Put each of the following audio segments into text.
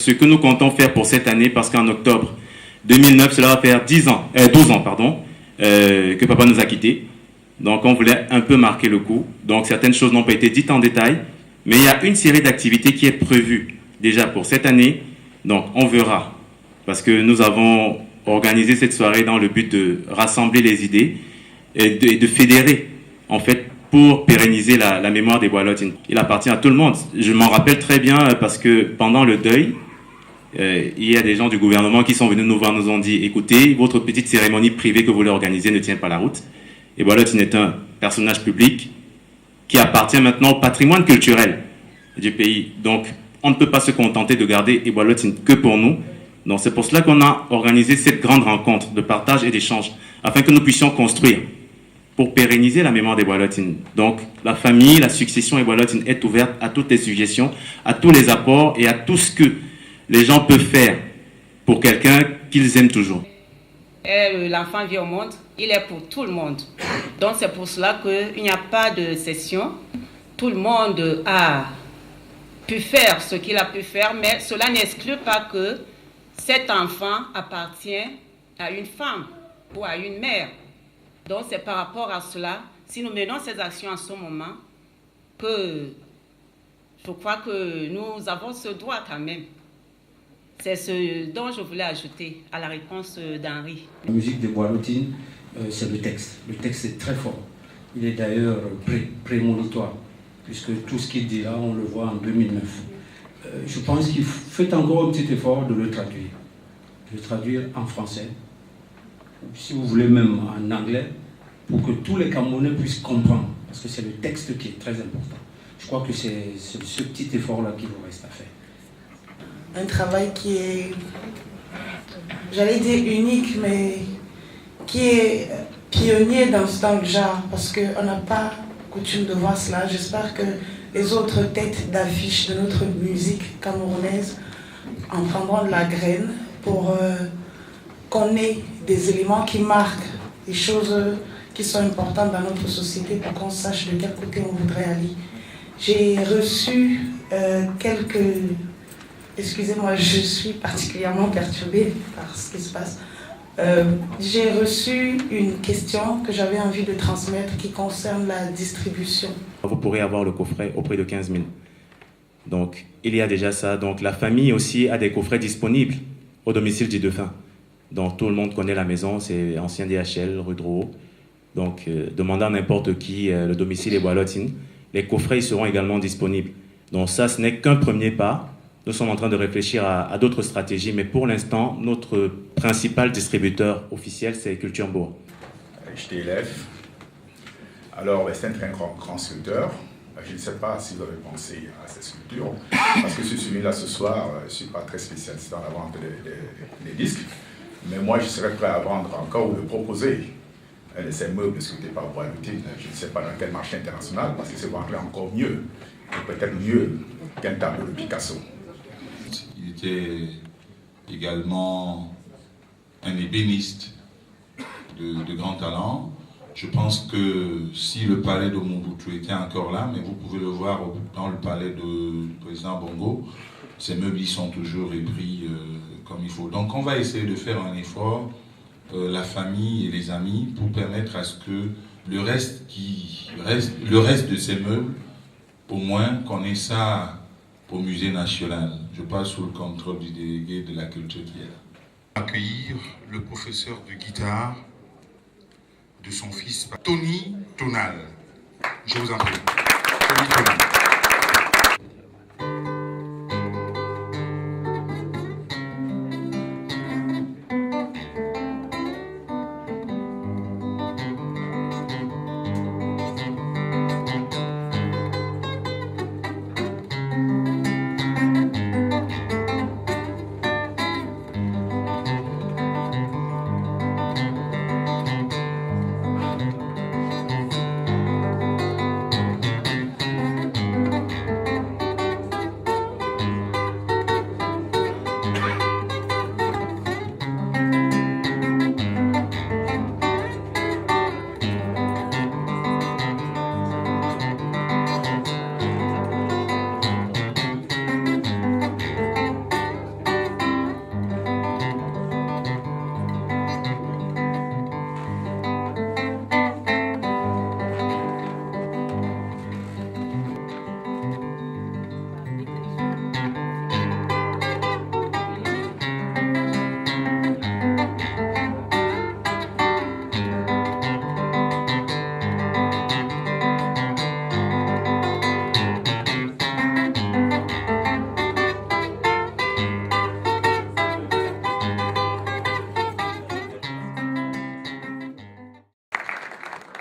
Ce que nous comptons faire pour cette année, parce qu'en octobre 2009, cela va faire 12 ans, que papa nous a quittés. Donc on voulait un peu marquer le coup. Donc certaines choses n'ont pas été dites en détail, mais il y a une série d'activités qui est prévue déjà pour cette année. Donc on verra, parce que nous avons organisé cette soirée dans le but de rassembler les idées et de fédérer, en fait, pour pérenniser la mémoire des Bois-Lotines. Il appartient à tout le monde. Je m'en rappelle très bien parce que pendant le deuil, il y a des gens du gouvernement qui sont venus nous voir, nous ont dit, écoutez, votre petite cérémonie privée que vous voulez organiser ne tient pas la route. Et Bois-Lotines est un personnage public qui appartient maintenant au patrimoine culturel du pays. Donc, on ne peut pas se contenter de garder Bois-Lotines que pour nous. Donc, c'est pour cela qu'on a organisé cette grande rencontre de partage et d'échange, afin que nous puissions construire pour pérenniser la mémoire des Bois-Lotines. Donc, la famille, la succession Bois-Lotines est ouverte à toutes les suggestions, à tous les apports et à tout ce que les gens peuvent faire pour quelqu'un qu'ils aiment toujours. L'enfant vient au monde, il est pour tout le monde. Donc c'est pour cela qu'il n'y a pas de session. Tout le monde a pu faire ce qu'il a pu faire, mais cela n'exclut pas que cet enfant appartient à une femme ou à une mère. Donc c'est par rapport à cela, si nous menons ces actions en ce moment, que je crois que nous avons ce droit quand même. C'est ce dont je voulais ajouter à la réponse d'Henri. La musique de Bois-Lotines, c'est le texte. Le texte est très fort. Il est d'ailleurs prémonitoire, puisque tout ce qu'il dit là, on le voit en 2009. Je pense qu'il fait encore un petit effort de le traduire en français, si vous voulez même en anglais, pour que tous les Camerounais puissent comprendre, parce que c'est le texte qui est très important. Je crois que c'est ce petit effort-là qu'il vous reste à faire. Un travail qui est, j'allais dire unique, mais qui est pionnier dans le genre, parce qu'on n'a pas coutume de voir cela. J'espère que les autres têtes d'affiche de notre musique camerounaise en prendront de la graine pour qu'on ait des éléments qui marquent des choses qui sont importantes dans notre société pour qu'on sache de quel côté on voudrait aller. J'ai reçu quelques... Excusez-moi, je suis particulièrement perturbée par ce qui se passe. J'ai reçu une question que j'avais envie de transmettre qui concerne la distribution. Vous pourrez avoir le coffret au prix de 15 000. Donc, il y a déjà ça. Donc, la famille aussi a des coffrets disponibles au domicile du défunt. Donc, tout le monde connaît la maison, c'est ancien DHL, rue Drouot. Donc, demandant à n'importe qui le domicile des Bois-Lotines, les coffrets ils seront également disponibles. Donc, ça, ce n'est qu'un premier pas. Nous sommes en train de réfléchir à d'autres stratégies, mais pour l'instant, notre principal distributeur officiel, c'est Culture Bourg. J'étais élève. Alors, c'est un très grand sculpteur. Je ne sais pas si vous avez pensé à cette sculpture, parce que celui-là, ce soir, je ne suis pas très spécialiste dans la vente des disques, mais moi, je serais prêt à vendre encore ou de proposer de ces meubles sculptés par Bois-Lotines. Je ne sais pas dans quel marché international, parce que c'est vendu encore mieux, et peut-être mieux qu'un tableau de Picasso. Il était également un ébéniste de grand talent. Je pense que si le palais de Mobutu était encore là, mais vous pouvez le voir dans le palais du président Bongo, ces meubles sont toujours épris comme il faut. Donc on va essayer de faire un effort, la famille et les amis, pour permettre à ce que le reste de ces meubles, au moins qu'on ait ça au musée national. Je passe sous le contrôle du délégué de la culture qui est là. Accueillir le professeur de guitare de son fils Tony Tonal. Je vous en prie. Tony Tonal.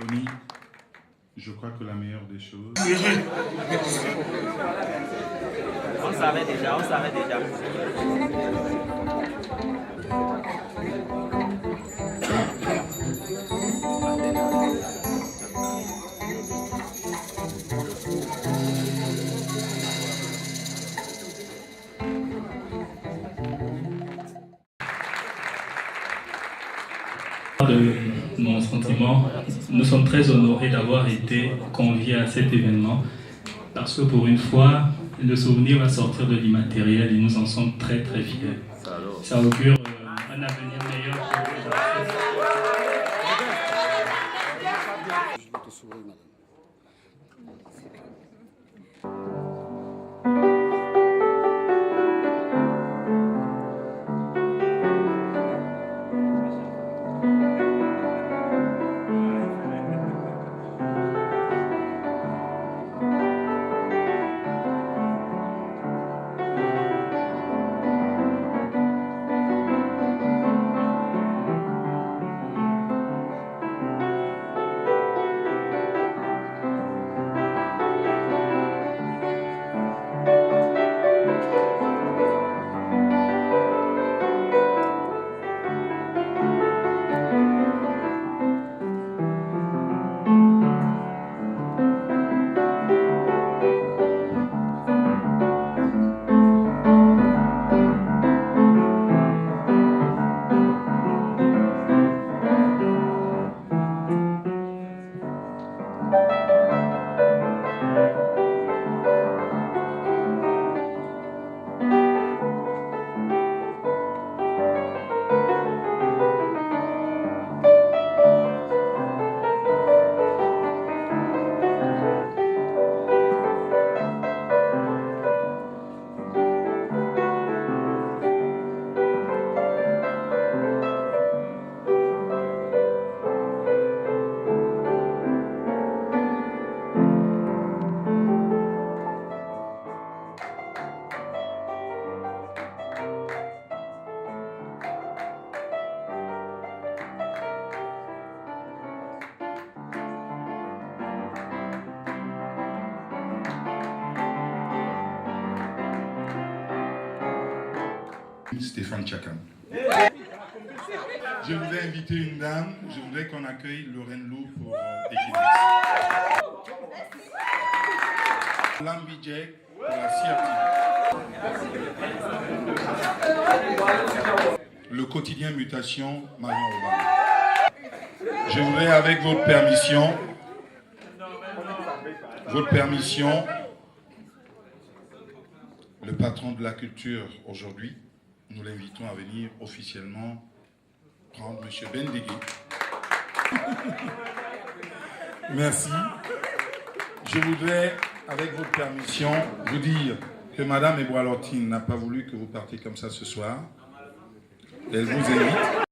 Tony, je crois que la meilleure des choses... On savait déjà. De mon sentiment, nous sommes très honorés d'avoir été conviés à cet événement parce que pour une fois, le souvenir va sortir de l'immatériel et nous en sommes très très fiers. Ça augure un avenir meilleur pour les Stéphane Tchakam. Je voulais inviter une dame, je voudrais qu'on accueille Lorraine Lou pour Equinox. Lambi Jack pour la CRT. Le quotidien Mutation, Marion Obama. Je voudrais avec votre permission, le patron de la culture aujourd'hui, nous l'invitons à venir officiellement prendre M. Bendegui. Merci. Je voudrais, avec votre permission, vous dire que Madame Eboualortine n'a pas voulu que vous partiez comme ça ce soir. Elle vous invite.